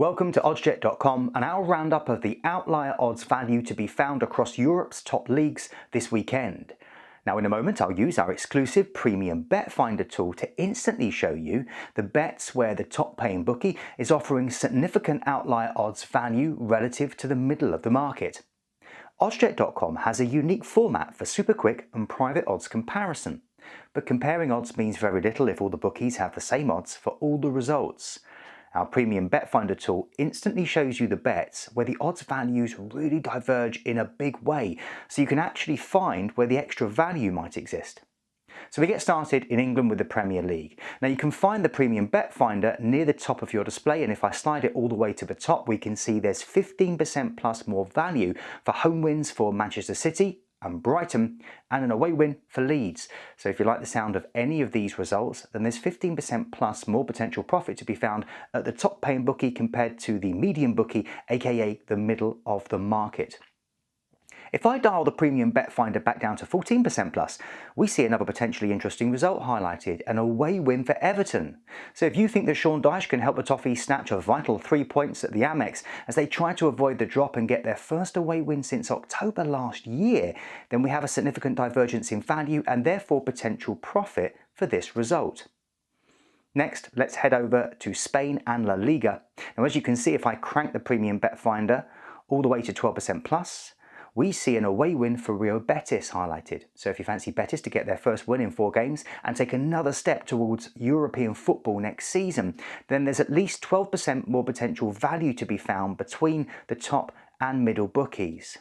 Welcome to oddscheck.com and our roundup of the outlier odds value to be found across Europe's top leagues this weekend. Now in a moment I'll use our exclusive premium bet finder tool to instantly show you the bets where the top paying bookie is offering significant outlier odds value relative to the middle of the market. Oddscheck.com has a unique format for super quick and private odds comparison, but comparing odds means very little if all the bookies have the same odds for all the results. Our premium bet finder tool instantly shows you the bets where the odds values really diverge in a big way, so you can actually find where the extra value might exist. So we get started in England with the Premier League. Now you can find the premium bet finder near the top of your display, and if I slide it all the way to the top, we can see there's 15% plus more value for home wins for Manchester City and Brighton, and an away win for Leeds. So if you like the sound of any of these results, then there's 15% plus more potential profit to be found at the top paying bookie compared to the medium bookie, aka the middle of the market. If I dial the premium bet finder back down to 14% plus, we see another potentially interesting result highlighted, an away win for Everton. So if you think that Sean Dyche can help the Toffees snatch a vital 3 points at the Amex as they try to avoid the drop and get their first away win since October last year, then we have a significant divergence in value and therefore potential profit for this result. Next, let's head over to Spain and La Liga. Now as you can see, if I crank the premium bet finder all the way to 12% plus, we see an away win for Real Betis highlighted. So if you fancy Betis to get their first win in 4 games and take another step towards European football next season, then there's at least 12% more potential value to be found between the top and middle bookies.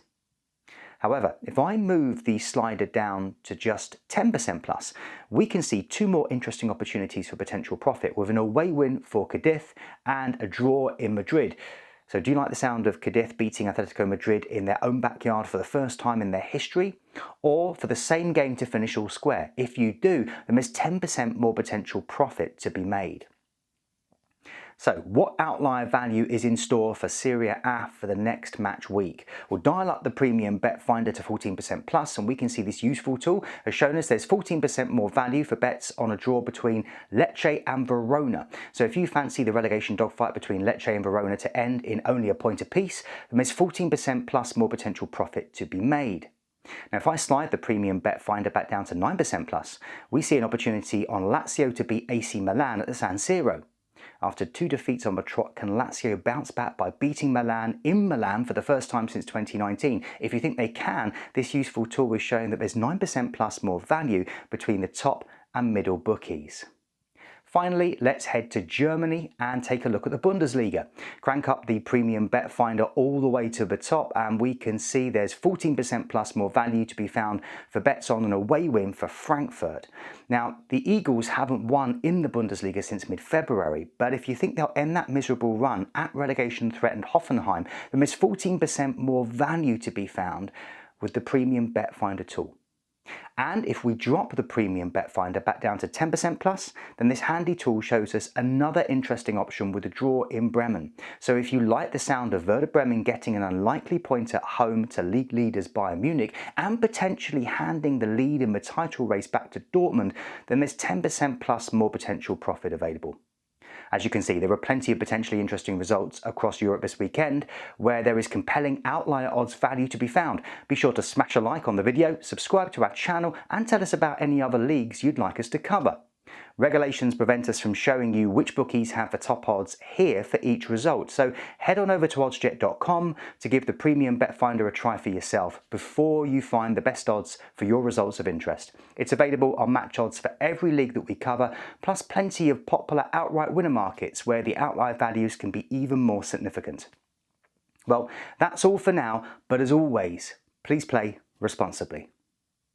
However, if I move the slider down to just 10% plus, we can see 2 more interesting opportunities for potential profit, with an away win for Cadiz and a draw in Madrid. So do you like the sound of Cadiz beating Atletico Madrid in their own backyard for the first time in their history? Or for the same game to finish all square? If you do, then there's 10% more potential profit to be made. So what outlier value is in store for Serie A for the next match week? We'll dial up the premium bet finder to 14% plus, and we can see this useful tool has shown us there's 14% more value for bets on a draw between Lecce and Verona. So if you fancy the relegation dogfight between Lecce and Verona to end in only a point apiece, then there's 14% plus more potential profit to be made. Now if I slide the premium bet finder back down to 9% plus, we see an opportunity on Lazio to beat AC Milan at the San Siro. After 2 defeats on the trot, can Lazio bounce back by beating Milan in Milan for the first time since 2019? If you think they can, this useful tool is showing that there's 9% plus more value between the top and middle bookies. Finally, let's head to Germany and take a look at the Bundesliga. Crank up the premium bet finder all the way to the top and we can see there's 14% plus more value to be found for bets on an away win for Frankfurt. Now, the Eagles haven't won in the Bundesliga since mid-February, but if you think they'll end that miserable run at relegation-threatened Hoffenheim, then there's 14% more value to be found with the premium bet finder tool. And if we drop the premium bet finder back down to 10% plus, then this handy tool shows us another interesting option with a draw in Bremen. So if you like the sound of Werder Bremen getting an unlikely point at home to league leaders Bayern Munich and potentially handing the lead in the title race back to Dortmund, then there's 10% plus more potential profit available. As you can see, there are plenty of potentially interesting results across Europe this weekend where there is compelling outlier odds value to be found. Be sure to smash a like on the video, subscribe to our channel and tell us about any other leagues you'd like us to cover. Regulations prevent us from showing you which bookies have the top odds here for each result, so head on over to oddscheck.com to give the premium bet finder a try for yourself before you find the best odds for your results of interest. It's available on match odds for every league that we cover, plus plenty of popular outright winner markets where the outlier values can be even more significant. Well, that's all for now, but as always, please play responsibly.